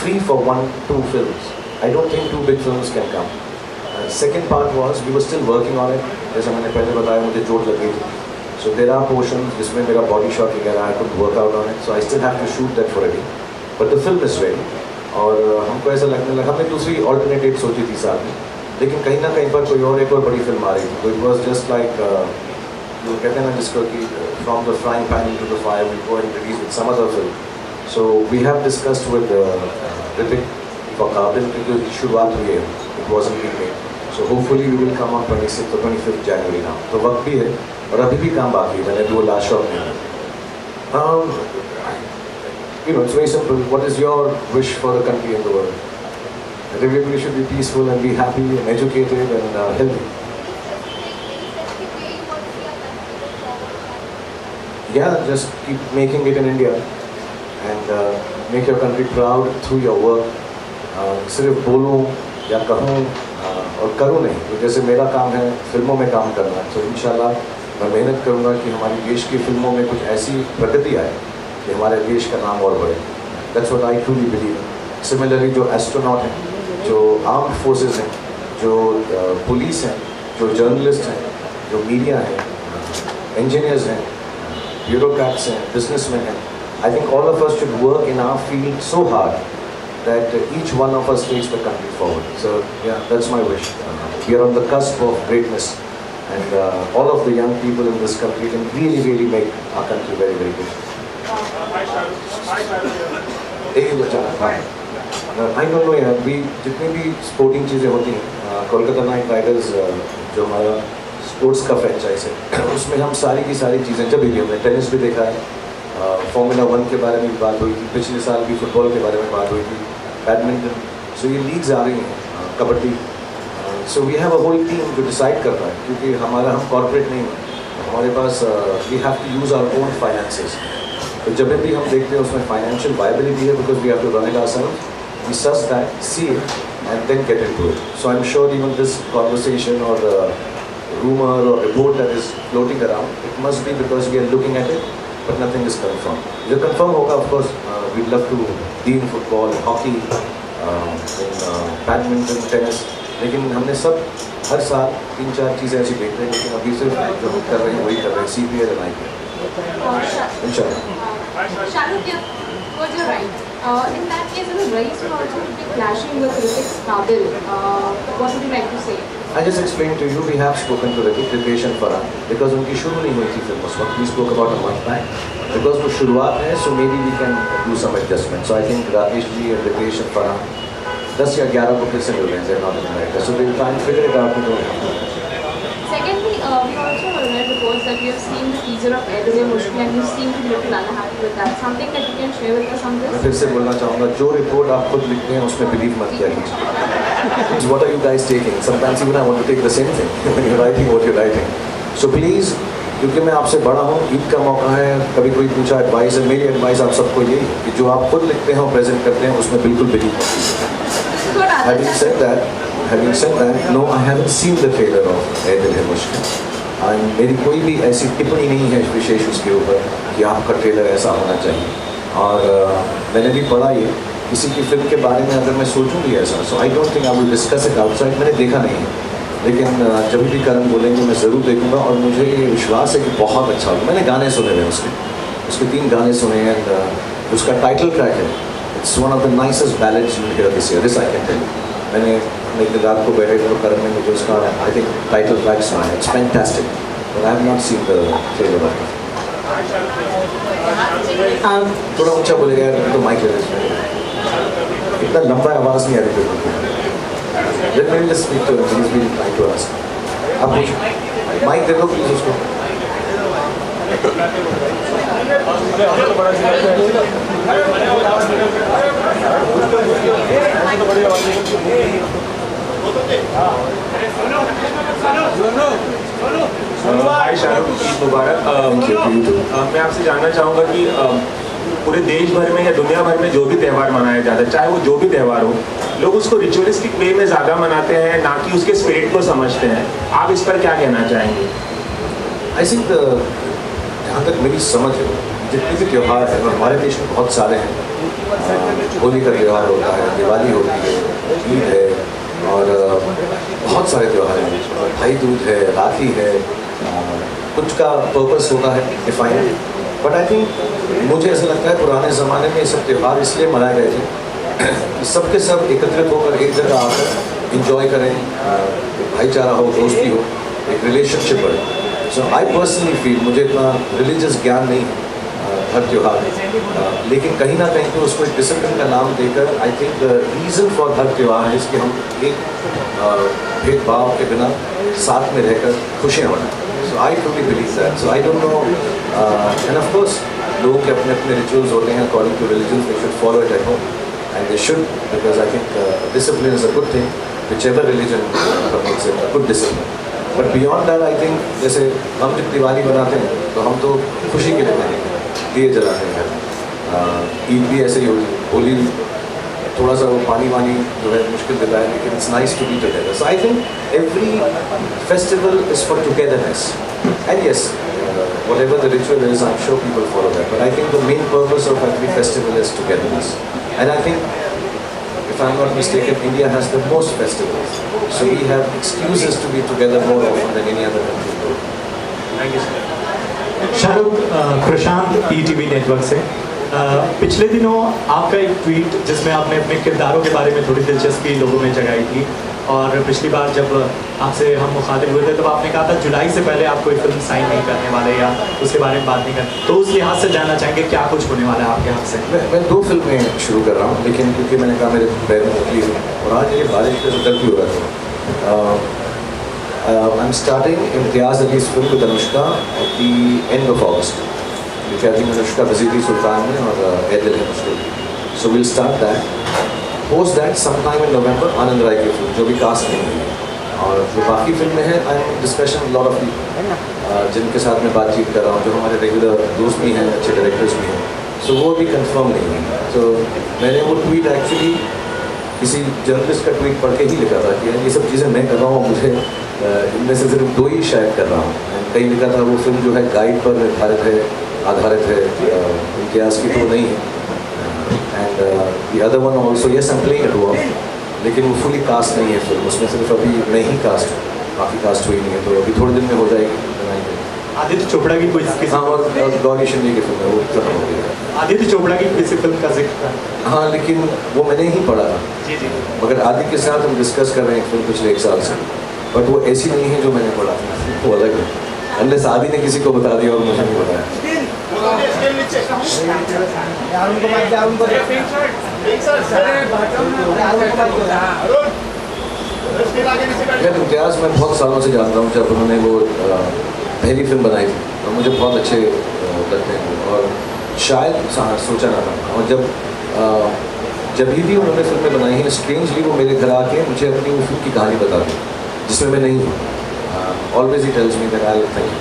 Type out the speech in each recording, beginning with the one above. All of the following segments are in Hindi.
free for 1-2 films. I don't think 2 big films can come. Second part was we were still working on it. जैसा मैंने पहले बताया मुझे चोट लग गई थी. So there are portions जिसमें मेरा body shot वगैरह I couldn't work out on it. So I still have to shoot that for ready. But the film is ready. और हमको ऐसा लगने लगा हमने दूसरी alternate date सोची थी साथ में. लेकिन कहीं ना कहीं पर कोई और एक और बड़ी फिल्म आ रही थी. So it was just like जो कहते हैं ना जिसको कि from the frying pan into the fire we go and release with some other film. So we have discussed with Ritik for Qabil क्योंकि शुरुआत हुई है. It wasn't being made. So hopefully we will come on 26th or 25th January now. तो वक्त भी है और अभी भी काम बाकी है. मैंने 2 लास्ट शॉट में. You know, it's very simple. What is your wish for the country and the world? That everybody should be peaceful and be happy and educated and healthy. Yeah, just keep making it in India and make your country proud through your work. सिर्फ बोलूं या कहूं और करूं नहीं. तो जैसे मेरा काम है फिल्मों में काम करना, तो इंशाल्लाह मैं मेहनत करूंगा कि हमारे देश की फिल्मों में कुछ ऐसी प्रगति आए कि हमारे देश का नाम और बढ़े. That's what I truly believe. Similarly, जो एस्ट्रोनॉट हैं, जो आर्म्ड फोर्सेस हैं, जो पुलिस हैं, जो जर्नलिस्ट हैं, जो मीडिया हैं, इंजीनियर्स हैं, ब्यूरोक्रेट्स हैं, बिजनेसमैन हैं, I think all of us should work in our field so hard that each one of us takes the country forward. So yeah, that's my wish. We are on the cusp of greatness, and all of the young people in this country can really make our country very good. I don't know यार, we जितनी भी स्पोर्टिंग चीज़ें होती हैं, कोलकाता नाइट राइडर्स जो हमारा स्पोर्ट्स का फ्रेंचाइज है, उसमें हम सारी की सारी चीज़ें जब भी हमने टेनिस भी देखा है, फॉर्मूला 1 के बारे में भी बात हुई थी, पिछले साल भी फुटबॉल के बारे में बात हुई थी, बैडमिंटन. सो ये लीग्स आ रही हैं, kabaddi. So we have a whole team जो डिसाइड कर रहा है, क्योंकि हम कॉर्पोरेट नहीं हैं, हमारे पास we have to use our own finances. तो जब भी हम देखते हैं उसमें फाइनेंशियल वायबिलिटी है, because we have to run it ourselves. We suss that, see it and then get into it. So I am sure even this conversation or rumor or report that is floating around, it must be because we are looking at it, but nothing is confirmed. जो confirm होगा, of course, we'd love to be in football, hockey, in badminton, tennis. लेकिन हमने सब हर साल 3-4 चीज़ें ऐसी देख रहे हैं, लेकिन अभी सिर्फ जो हम कर रहे हैं वही कर रहे हैं, CPL and IPL. इंशाल्लाह. Shahrukh, was you right? In that case, Raees will also be clashing with Ritik Qabil. What would you like to say? I just explained to you, we have spoken to Ritesh and Farhan because उनकी शुरू नहीं हुई थी फिल्म उस वक्त. We spoke about a month back because वो शुरुआत है, so maybe we can do some adjustment. So I think Rakesh ji and Ritesh and Farhan 10 या 11 को फिर से मिल रहे हैं, they're not in America, so we'll try and figure it out. Secondly, we also read reports that you have seen the teaser of Aidul Mushkil and you seem to be a little unhappy with that. Something that you can share with us on this? मैं फिर से बोलना चाहूँगा, जो रिपोर्ट आप खुद लिखते हैं उसमें बिलीव मत किया कीजिए. What are you guys taking? Sometimes even I want to take the same thing when you're writing what you're writing. So please, क्योंकि मैं आपसे बड़ा हूँ, ईद का मौका है, कभी कोई पूछा एडवाइस है, मेरी एडवाइस आप सबको यही है कि जो आप खुद लिखते हैं और प्रेजेंट करते हैं उसमें बिल्कुल बिलीव मत कीजिए. Having said that, no, I haven't seen the trailer of Aidul Mushkil. मेरी कोई भी ऐसी टिप्पणी नहीं है विशेष उसके ऊपर कि आपका ट्रेलर ऐसा होना चाहिए. और मैंने भी पढ़ा ये किसी की फिल्म के बारे में, अगर मैं सोचूं भी ऐसा, so I don't think I will discuss it outside. मैंने देखा नहीं है, लेकिन जब भी करण बोलेंगे मैं ज़रूर देखूंगा और मुझे ये विश्वास है कि बहुत अच्छा होगा. मैंने गाने सुने हुए उसके 3 गाने सुने हैं. एंड उसका टाइटल ट्रैक है, it's one of the nicest ballads you will hear this year, this I can tell. मैंने एक रात को बैठे तो करण ने मुझे उसका आई थिंक टाइटल ट्रैक सुना है. It's fantastic, but I have not seen the trailer of it. थोड़ा ऊंचा बोलेगा यार, तो माइक ले लीजिए. इतना लंबा आवाज़ नहीं आ रही है. Let me just speak to him. He's been trying to ask. आप पूछो, माइक दे दो प्लीज उसको. हाय शाहरुख, ईद मुबारक. मैं आपसे जानना चाहूँगा कि पूरे देश भर में या दुनिया भर में जो भी त्यौहार मनाया जाता है, चाहे वो जो भी त्यौहार हो, लोग उसको रिचुअलिस्टिक वे में ज़्यादा मनाते हैं, ना कि उसके स्पिरिट को समझते हैं. आप इस पर क्या कहना चाहेंगे? आई थिंक जहाँ तक मेरी समझ है, जितने भी त्यौहार हैं और हमारे देश में बहुत सारे हैं, होली का त्यौहार होता है, दिवाली होती है, ईद है और बहुत सारे त्यौहार हैं, भाई दूज है, राखी है, कुछ का पर्पस होता है डिफाइन। बट आई थिंक मुझे ऐसा लगता है पुराने ज़माने में ये सब त्यौहार इसलिए मनाए गए थे कि सबके सब एकत्रित होकर एक जगह आकर इंजॉय करें, भाईचारा हो, दोस्ती हो, एक रिलेशनशिप बढ़े। सो आई पर्सनली फील, मुझे इतना रिलीजियस ज्ञान नहीं है हर त्यौहार, लेकिन कहीं ना कहीं तो उसको एक डिसिप्लिन का नाम देकर I think the reason for her त्यौहार है कि हम एक भेदभाव के बिना साथ में रहकर खुशियाँ मनाएं। So I truly believe that. So I don't know, and of course लोगों के अपने अपने रिचुअल्स होते हैं according to religion, they should follow it at home and they should, because I think discipline is a good thing, whichever religion promotes it, a good discipline. But beyond that I think जैसे हम जब दिवाली बनाते हैं तो हम तो खुशी के लिए बनाते हैं, दिए जलाते हैं। ईद भी ऐसे ही होती है, होली थोड़ा सा वो पानी वानी जो है मुश्किल देता है, लेकिन it's nice to be together. So I think every festival is for togetherness and yes whatever the ritual is, I'm sure people follow that, but I think the main purpose of every festival is togetherness. And I think, if I'm not mistaken, India has the most festivals, so we have excuses to be together more often than any other country. Thank you, sir. Shahrukh, Prashant ETV network से। पिछले दिनों आपका एक ट्वीट जिसमें आपने अपने किरदारों के बारे में थोड़ी दिलचस्पी लोगों में जगाई थी, और पिछली बार जब आपसे हम मुखातिब हुए थे तब आपने कहा था जुलाई से पहले आप कोई फिल्म साइन नहीं करने वाले या उसके बारे में बात नहीं करते, तो उस लिहाज से जानना चाहेंगे क्या कुछ होने वाला है आपके हाथ से? मैं 2 फिल्में शुरू कर रहा हूँ, लेकिन क्योंकि मैंने कहा मेरे पैर में तकलीफ है और आज ये बारिश का दर्द भी हो रहा था, I am starting Imtiaz Ali's film with Anushka at the end of August, क्योंकि आई थिंक अनुष्का बिजी थी सुल्तान में और ए Dil Hai Mushkil, so will start that. Post that sometime in November Anand Rai की फिल्म जो भी कास्ट नहीं हुई है, और जो बाकी फिल्में हैं I am discussion lot of people जिनके साथ मैं बातचीत कर रहा हूँ, जो हमारे रेगुलर दोस्त भी हैं, अच्छे डायरेक्टर्स भी हैं, सो वो भी कंफर्म नहीं है। तो मैंने वो ट्वीट एक्चुअली किसी जर्नलिस्ट का ट्वीट पढ़ के ही लिखा था कि ये सब चीज़ें मैं कर रहा हूँ, मुझे इनमें से सिर्फ 2 ही शायद कर रहा हूँ। कहीं लिखा था वो फिल्म जो है गाइड पर निर्धारित है, आधारित है, इम्तियाज़ की तो नहीं है, and the other one also yes I am playing it वो, लेकिन वो फुली कास्ट नहीं है फिल्म, उसमें सिर्फ अभी मैं ही कास्ट हूँ, बाकी कास्ट हुई नहीं है, तो अभी थोड़े दिन में हो जाएगी, बनाएंगे। आदित्य चोपड़ा की कोई हाँ, और गौरी शिंदे की फिल्म है वो खत्म हो गई। आदित्य चोपड़ा की किसी फिल्म का जिक्र? हाँ, लेकिन वो मैंने ही पढ़ा था, जी जी, मगर आदि के साथ हम डिस्कस कर रहे हैं फिल्म पिछले 1 साल से, बट वो ऐसी नहीं है जो मैंने पढ़ा था, वो अलग है, अनलेस आदि ने किसी को बता दिया और मुझे नहीं बताया। इम्तियाज़ मैं बहुत सालों से जानता हूँ, जब उन्होंने वो पहली फिल्म बनाई थी और मुझे बहुत अच्छे लगते हैं, और शायद सोचा ना था, और जब भी उन्होंने फिल्में बनाई हैं, स्ट्रेंजली वो मेरे घर आके मुझे अपनी वो फिल्म की कहानी बता दी जिसमें मैं नहीं हूँ। ऑलवेज ही tells me that I will thank you,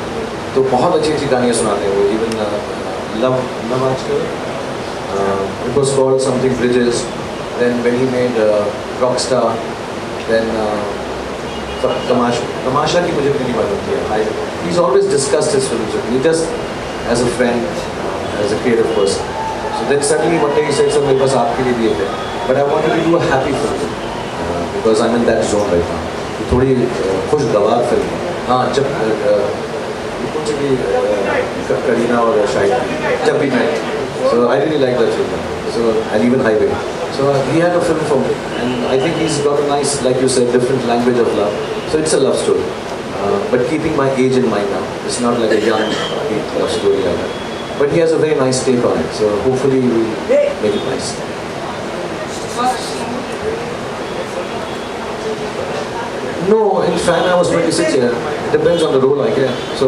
तो बहुत अच्छी अच्छी कहानियाँ सुनाते हैं वो। Even Love Aajkal it was called something bridges, then when he made Rockstar, then Tamasha की मुझे नहीं मालूम थी। He is always discussed his films with me just as a friend, as a creative person. So then suddenly one day he said sir मेरे पास आपके लिए भी एक है, but I wanted to do a happy film because I am in that zone right now. थोड़ी खुशगवार फिल्म है। हाँ, जब कौन सी भी करीना और शाहिद जब भी मैं, so I really like that film, so and even Highway, so he had a film for me and I think he's got a nice, like you said, different language of love, so it's a love story, but keeping my age in mind now, it's not like a young love story like that, but he has a very nice take on it, so hopefully we'll make it nice. No, in fact I was 26 years. It depends on the role I get. So,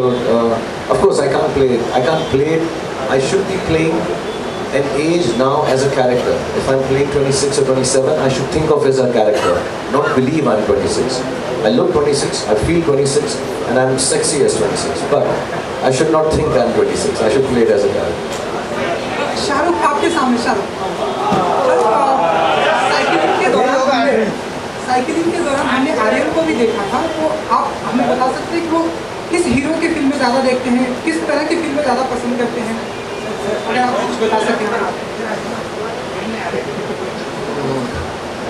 of course I can't play it. I should be playing an age now as a character. If I'm playing 26 or 27, I should think of as a character, not believe I'm 26. I look 26, I feel 26, and I'm sexy as 26. But I should not think I'm 26. I should play it as a character. Shahrukh आपके सामने साइकिलिंग के दौरान हमने आर्यन को भी देखा था, तो आप हमें बता सकते हैं कि वो किस हीरो की फिल्में ज़्यादा देखते हैं, किस तरह की फिल्में ज़्यादा पसंद करते हैं, अगर आप कुछ बता सकें।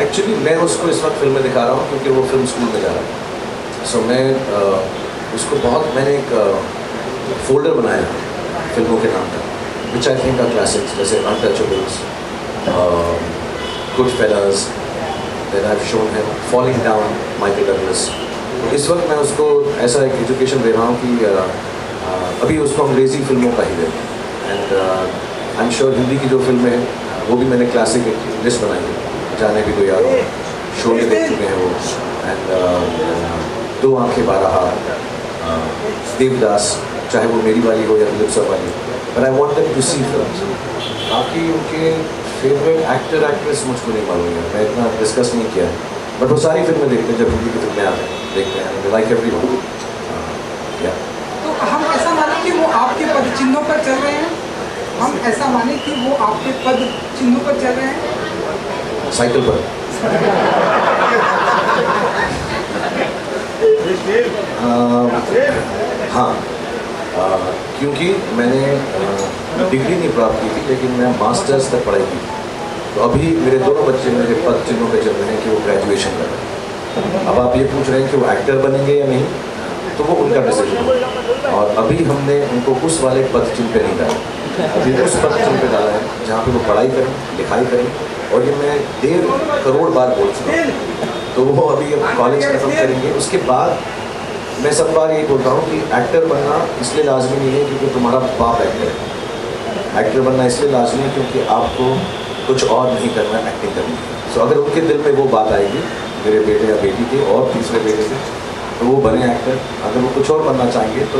एक्चुअली मैं उसको इस वक्त फिल्म में दिखा रहा हूँ क्योंकि वो फिल्म स्कूल में जा रहा है। सो मैं उसको मैंने एक फोल्डर बनाया फिल्मों के नाम का, which I think are classics, जैसे Untouchables, Goodfellas, then I have shown him Falling Down, Michael Douglas. तो इस वक्त मैं उसको ऐसा एक एजुकेशन दे रहा हूँ कि अभी उसको अंग्रेज़ी फिल्मों का ही दे, and I am sure Hindi की जो फिल्में हैं वो भी मैंने क्लासिक लिस्ट बनाई है, जाने भी तो यार शोले देख चुके हैं वो, एंड दो आंखें बारहा, देवदास, चाहे वो मेरी वाली हो या दिलीप सर वाली, but I want them to see films. बाकी उनके फेवरेट एक्टर एक्ट्रेस मुझको नहीं मालूम है, मैं इतना डिस्कस नहीं किया है, बट वो सारी फिल्में देखते हैं, जब हिंदी की फिल्में आते हैं देखते हैं, लाइक एवरीवन। तो हम ऐसा माने कि वो आपके पद चिन्हों पर चल रहे हैं, हम ऐसा माने कि वो आपके पद चिन्हों पर चल रहे हैं, साइकिल पर। हाँ, क्योंकि मैंने डिग्री नहीं प्राप्त की थी, लेकिन मैं मास्टर्स तक पढ़ाई की। तो अभी मेरे दोनों बच्चे मेरे पद चिन्हों पे चल रहे हैं कि वो ग्रेजुएशन कर रहे हैं। अब आप ये पूछ रहे हैं कि वो एक्टर बनेंगे या नहीं, तो वो उनका डिसीजन है। और अभी हमने उनको उस वाले पद चिन्ह पे नहीं डाला, अभी उस पद चिन्ह पे डाला है जहाँ पे वो पढ़ाई करें, लिखाई करें, और ये मैं 1.5 करोड़ बार बोल चुका हूँ। तो वो अभी अब कॉलेज खत्म करेंगे, उसके बाद मैं सब बार यही बोलता हूँ कि एक्टर बनना इसलिए लाजमी नहीं है क्योंकि तुम्हारा बाप एक्टर है। एक्टर बनना इसलिए लाजमी है क्योंकि आपको कुछ और नहीं करना, एक्टिंग करनी है। सो अगर उनके दिल में वो बात आएगी, मेरे बेटे या बेटी के और तीसरे बेटे के, तो वो बने एक्टर। अगर वो कुछ और बनना चाहेंगे तो